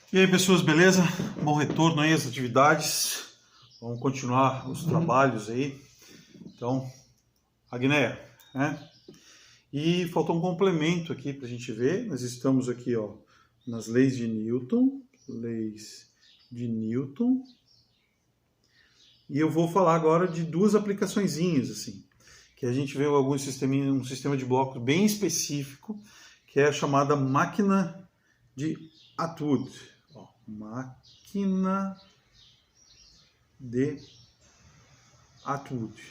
E aí, pessoas, beleza? Bom retorno aí às atividades. Vamos continuar os trabalhos aí. Então, Agneia, né? E faltou um complemento aqui para a gente ver. Nós estamos aqui, ó, nas leis de Newton. Leis de Newton. E eu vou falar agora de duas aplicaçõezinhas, assim. Que a gente vê um sistema de blocos bem específico, que é a chamada máquina de Atwood. Máquina de Atwood.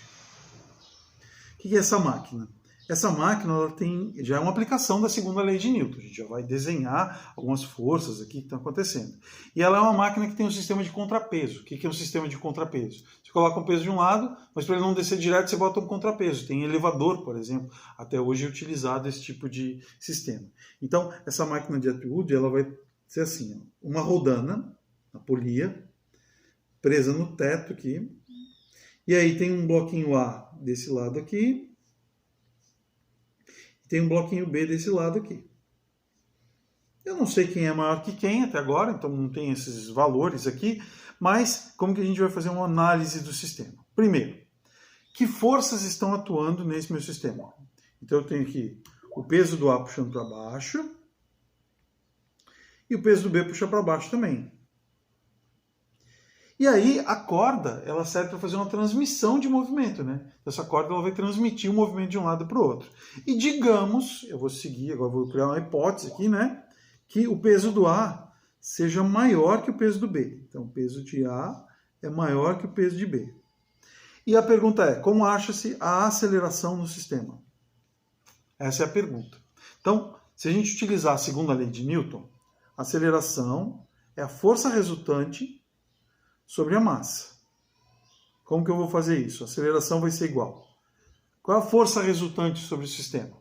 O que é essa máquina? Essa máquina ela já é uma aplicação da segunda lei de Newton. A gente já vai desenhar algumas forças aqui que estão acontecendo. E ela é uma máquina que tem um sistema de contrapeso. O que é um sistema de contrapeso? Você coloca um peso de um lado, mas para ele não descer direto, você bota um contrapeso. Tem elevador, por exemplo. Até hoje é utilizado esse tipo de sistema. Então, essa máquina de Atwood ela vai ser assim, ó, uma rodana, a polia, presa no teto aqui. E aí tem um bloquinho A desse lado aqui. Tem um bloquinho B desse lado aqui. Eu não sei quem é maior que quem até agora, então não tem esses valores aqui, mas como que a gente vai fazer uma análise do sistema? Primeiro, que forças estão atuando nesse meu sistema? Então eu tenho aqui o peso do A puxando para baixo e o peso do B puxa para baixo também. E aí a corda ela serve para fazer uma transmissão de movimento, né? Essa corda ela vai transmitir o movimento de um lado para o outro. E digamos, eu vou seguir, agora vou criar uma hipótese aqui, né? Que o peso do A seja maior que o peso do B. Então o peso de A é maior que o peso de B. E a pergunta é, como acha-se a aceleração no sistema? Essa é a pergunta. Então, se a gente utilizar a segunda lei de Newton, a aceleração é a força resultante sobre a massa. Como que eu vou fazer isso? A aceleração vai ser igual. Qual é a força resultante sobre o sistema?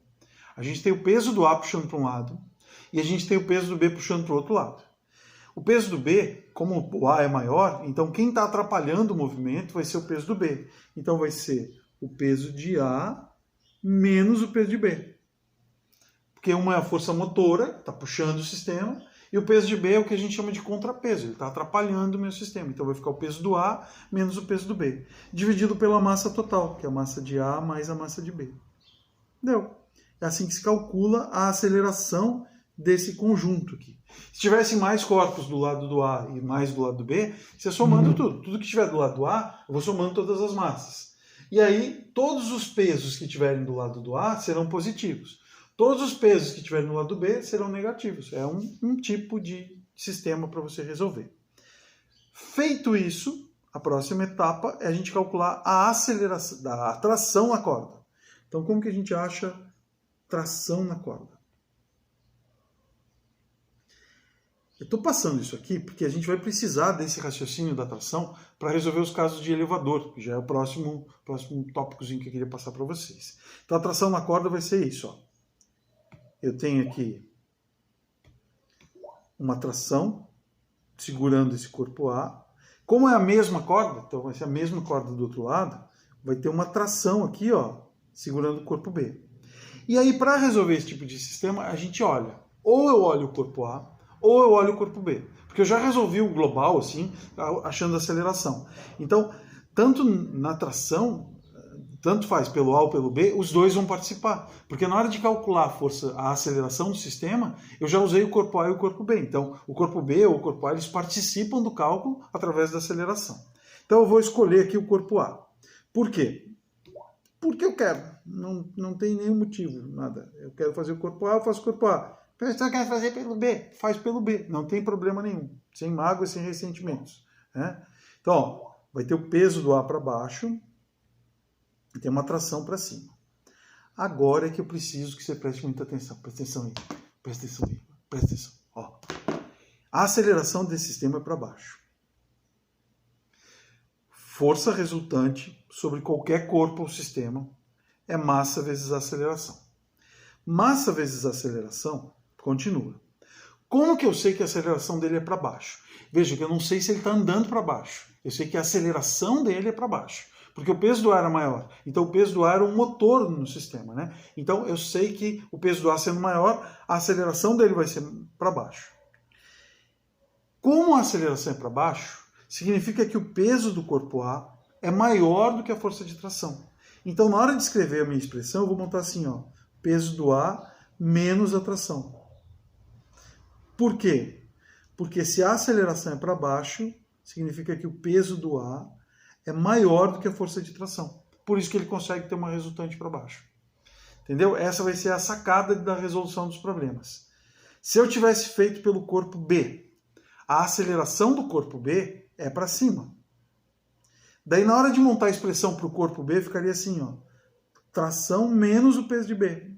A gente tem o peso do A puxando para um lado e a gente tem o peso do B puxando para o outro lado. O peso do B, como o A é maior, então quem está atrapalhando o movimento vai ser o peso do B. Então vai ser o peso de A menos o peso de B. Porque uma é a força motora, está puxando o sistema, e o peso de B é o que a gente chama de contrapeso, ele está atrapalhando o meu sistema. Então vai ficar o peso do A menos o peso do B, dividido pela massa total, que é a massa de A mais a massa de B. Deu. É assim que se calcula a aceleração desse conjunto aqui. Se tivesse mais corpos do lado do A e mais do lado do B, você somando tudo. Tudo que estiver do lado do A, eu vou somando todas as massas. E aí, todos os pesos que estiverem do lado do A serão positivos. Todos os pesos que estiverem no lado do B serão negativos. É um tipo de sistema para você resolver. Feito isso, a próxima etapa é a gente calcular a aceleração, a tração na corda. Então, como que a gente acha tração na corda? Eu estou passando isso aqui porque a gente vai precisar desse raciocínio da tração para resolver os casos de elevador, que já é o próximo tópicozinho que eu queria passar para vocês. Então, a tração na corda vai ser isso, ó. Eu tenho aqui uma tração segurando esse corpo A. Como é a mesma corda, então vai ser a mesma corda do outro lado, vai ter uma tração aqui, ó, segurando o corpo B. E aí, para resolver esse tipo de sistema, a gente olha, ou eu olho o corpo A, ou eu olho o corpo B. Porque eu já resolvi o global, assim, achando a aceleração. Então, tanto na tração, tanto faz pelo A ou pelo B, os dois vão participar. Porque na hora de calcular a força, a aceleração do sistema, eu já usei o corpo A e o corpo B. Então, o corpo B ou o corpo A, eles participam do cálculo através da aceleração. Então, eu vou escolher aqui o corpo A. Por quê? Porque eu quero. Não tem nenhum motivo, nada. Eu quero fazer o corpo A, eu faço o corpo A. A pessoa quer fazer pelo B, faz pelo B. Não tem problema nenhum. Sem mágoa, sem ressentimentos. Né? Então, ó, vai ter o peso do A para baixo, e tem uma tração para cima. Agora é que eu preciso que você preste muita atenção. Presta atenção aí. Presta atenção aí. Presta atenção. Ó. A aceleração desse sistema é para baixo. Força resultante sobre qualquer corpo ou sistema é massa vezes a aceleração. Massa vezes a aceleração continua. Como que eu sei que a aceleração dele é para baixo? Veja que eu não sei se ele está andando para baixo. Eu sei que a aceleração dele é para baixo. Porque o peso do ar era maior. Então o peso do ar era um motor no sistema, né? Então eu sei que o peso do ar sendo maior, a aceleração dele vai ser para baixo. Como a aceleração é para baixo, significa que o peso do corpo A é maior do que a força de tração. Então, na hora de escrever a minha expressão, eu vou montar assim, ó, peso do A menos a tração. Por quê? Porque se a aceleração é para baixo, significa que o peso do A é maior do que a força de tração. Por isso que ele consegue ter uma resultante para baixo. Entendeu? Essa vai ser a sacada da resolução dos problemas. Se eu tivesse feito pelo corpo B, a aceleração do corpo B é para cima. Daí, na hora de montar a expressão para o corpo B, ficaria assim, ó, tração menos o peso de B.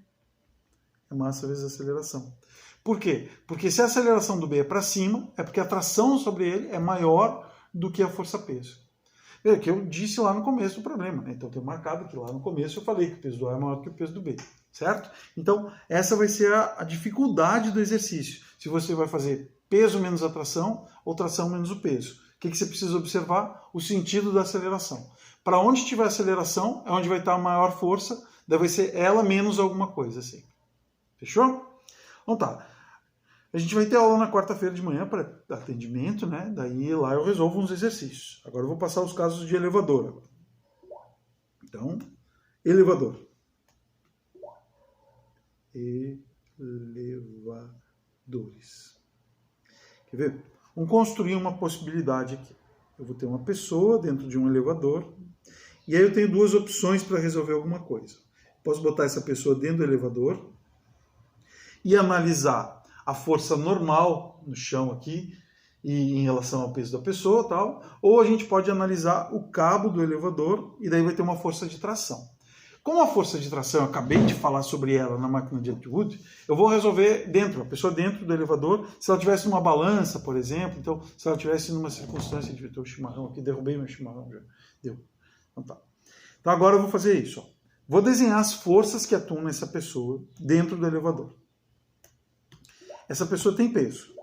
É massa vezes aceleração. Por quê? Porque se a aceleração do B é para cima, é porque a tração sobre ele é maior do que a força-peso. É que eu disse lá no começo do problema, né? Então, eu tenho marcado que lá no começo eu falei que o peso do A é maior que o peso do B, certo? Então, essa vai ser a dificuldade do exercício. Se você vai fazer peso menos a tração ou tração menos o peso. O que você precisa observar? O sentido da aceleração. Para onde tiver aceleração, é onde vai estar a maior força, daí vai ser ela menos alguma coisa, assim. Fechou? Então tá. A gente vai ter aula na quarta-feira de manhã para atendimento, né? Daí lá eu resolvo uns exercícios. Agora eu vou passar os casos de elevador. Então, elevador. Elevadores. Quer ver? Vamos construir uma possibilidade aqui. Eu vou ter uma pessoa dentro de um elevador e aí eu tenho duas opções para resolver alguma coisa. Posso botar essa pessoa dentro do elevador e analisar a força normal no chão aqui e em relação ao peso da pessoa, tal. Ou a gente pode analisar o cabo do elevador e daí vai ter uma força de tração. Como a força de tração, eu acabei de falar sobre ela na máquina de Atwood, eu vou resolver dentro, a pessoa dentro do elevador, se ela tivesse numa balança, por exemplo, então se ela tivesse numa circunstância de ter o chimarrão aqui, derrubei meu chimarrão já, deu. Então tá. Então agora eu vou fazer isso, ó. Vou desenhar as forças que atuam nessa pessoa dentro do elevador. Essa pessoa tem peso.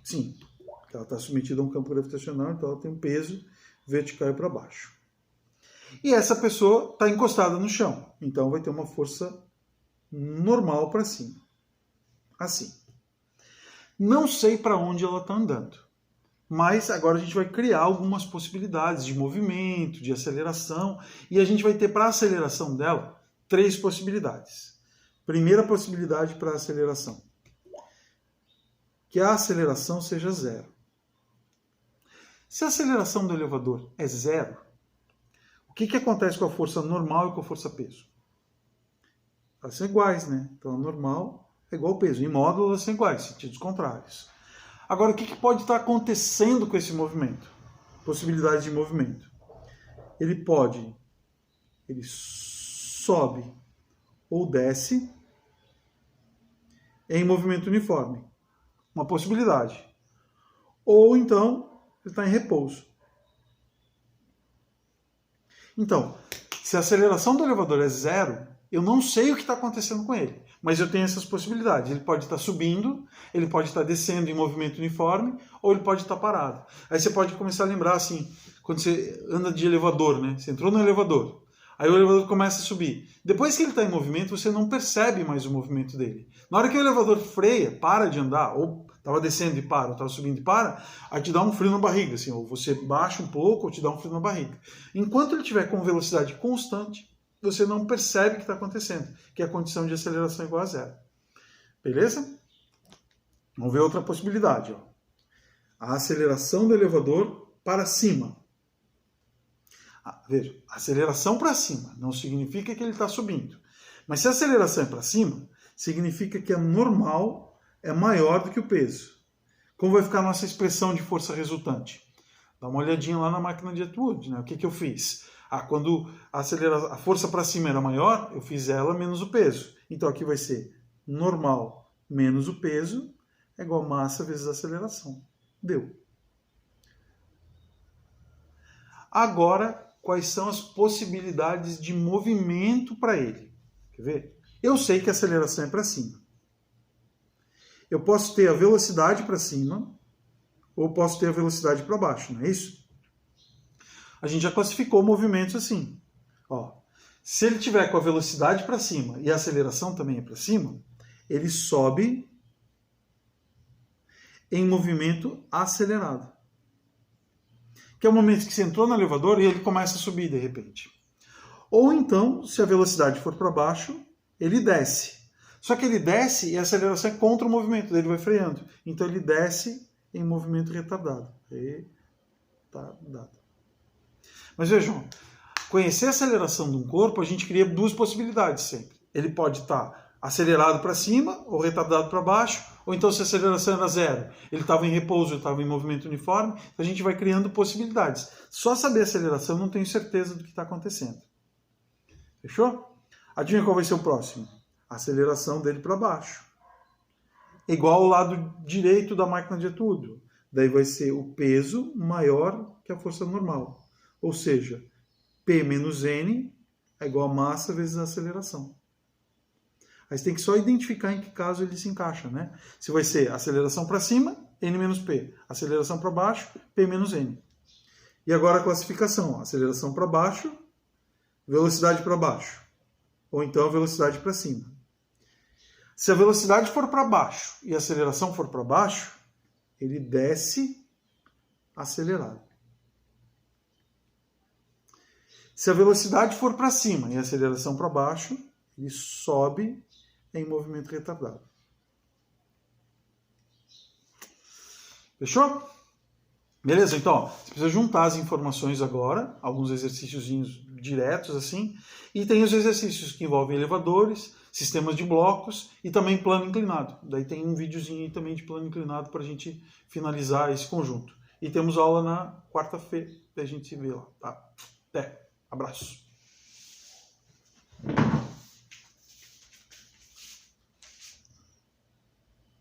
Sim, porque ela está submetida a um campo gravitacional, então ela tem um peso vertical e para baixo. E essa pessoa está encostada no chão, então vai ter uma força normal para cima. Assim. Não sei para onde ela está andando, mas agora a gente vai criar algumas possibilidades de movimento, de aceleração, e a gente vai ter para a aceleração dela 3 possibilidades. Primeira possibilidade para a aceleração. Que a aceleração seja 0. Se a aceleração do elevador é 0, o que acontece com a força normal e com a força-peso? Elas são iguais, né? Então a normal é igual ao peso. Em módulo elas são iguais, sentidos contrários. Agora, o que pode estar acontecendo com esse movimento? Possibilidade de movimento. Ele sobe ou desce em movimento uniforme. Uma possibilidade. Ou então, ele está em repouso. Então, se a aceleração do elevador é 0, eu não sei o que está acontecendo com ele. Mas eu tenho essas possibilidades. Ele pode estar subindo, ele pode estar descendo em movimento uniforme, ou ele pode estar parado. Aí você pode começar a lembrar assim, quando você anda de elevador, né? Você entrou no elevador. Aí o elevador começa a subir. Depois que ele está em movimento, você não percebe mais o movimento dele. Na hora que o elevador freia, para de andar, ou estava descendo e para, ou estava subindo e para, aí te dá um frio na barriga, assim, ou você baixa um pouco, ou te dá um frio na barriga. Enquanto ele estiver com velocidade constante, você não percebe o que está acontecendo, que é a condição de aceleração igual a 0. Beleza? Vamos ver outra possibilidade. Ó. A aceleração do elevador para cima. Veja, aceleração para cima não significa que ele está subindo. Mas se a aceleração é para cima, significa que a normal é maior do que o peso. Como vai ficar a nossa expressão de força resultante? Dá uma olhadinha lá na máquina de Atwood, né? O que eu fiz? Quando a força para cima era maior, eu fiz ela menos o peso. Então aqui vai ser normal menos o peso é igual a massa vezes a aceleração. Deu. Agora, quais são as possibilidades de movimento para ele? Quer ver? Eu sei que a aceleração é para cima. Eu posso ter a velocidade para cima ou posso ter a velocidade para baixo, não é isso? A gente já classificou movimentos assim. Ó, se ele tiver com a velocidade para cima e a aceleração também é para cima, ele sobe em movimento acelerado. Que é o momento que você entrou no elevador e ele começa a subir de repente. Ou então, se a velocidade for para baixo, ele desce. Só que ele desce e a aceleração é contra o movimento, ele vai freando. Então ele desce em movimento retardado. Retardado. Mas vejam, conhecer a aceleração de um corpo, a gente cria duas possibilidades sempre. Ele pode estar acelerado para cima ou retardado para baixo, ou então se a aceleração era zero, ele estava em repouso, estava em movimento uniforme, então a gente vai criando possibilidades. Só saber a aceleração, não tenho certeza do que está acontecendo. Fechou? Adivinha qual vai ser o próximo? A aceleração dele para baixo. Igual ao lado direito da máquina de etudo. Daí vai ser o peso maior que a força normal. Ou seja, P menos N é igual a massa vezes a aceleração. Aí você tem que só identificar em que caso ele se encaixa, né? Se vai ser aceleração para cima, N menos P. Aceleração para baixo, P menos N. E agora a classificação. Aceleração para baixo, velocidade para baixo. Ou então a velocidade para cima. Se a velocidade for para baixo e a aceleração for para baixo, ele desce acelerado. Se a velocidade for para cima e a aceleração para baixo, ele sobe em movimento retardado. Fechou? Beleza? Então, ó, você precisa juntar as informações agora, alguns exercíciozinhos diretos assim, e tem os exercícios que envolvem elevadores, sistemas de blocos e também plano inclinado. Daí tem um videozinho aí também de plano inclinado para a gente finalizar esse conjunto. E temos aula na quarta-feira, a gente se vê lá, tá? Até, abraço.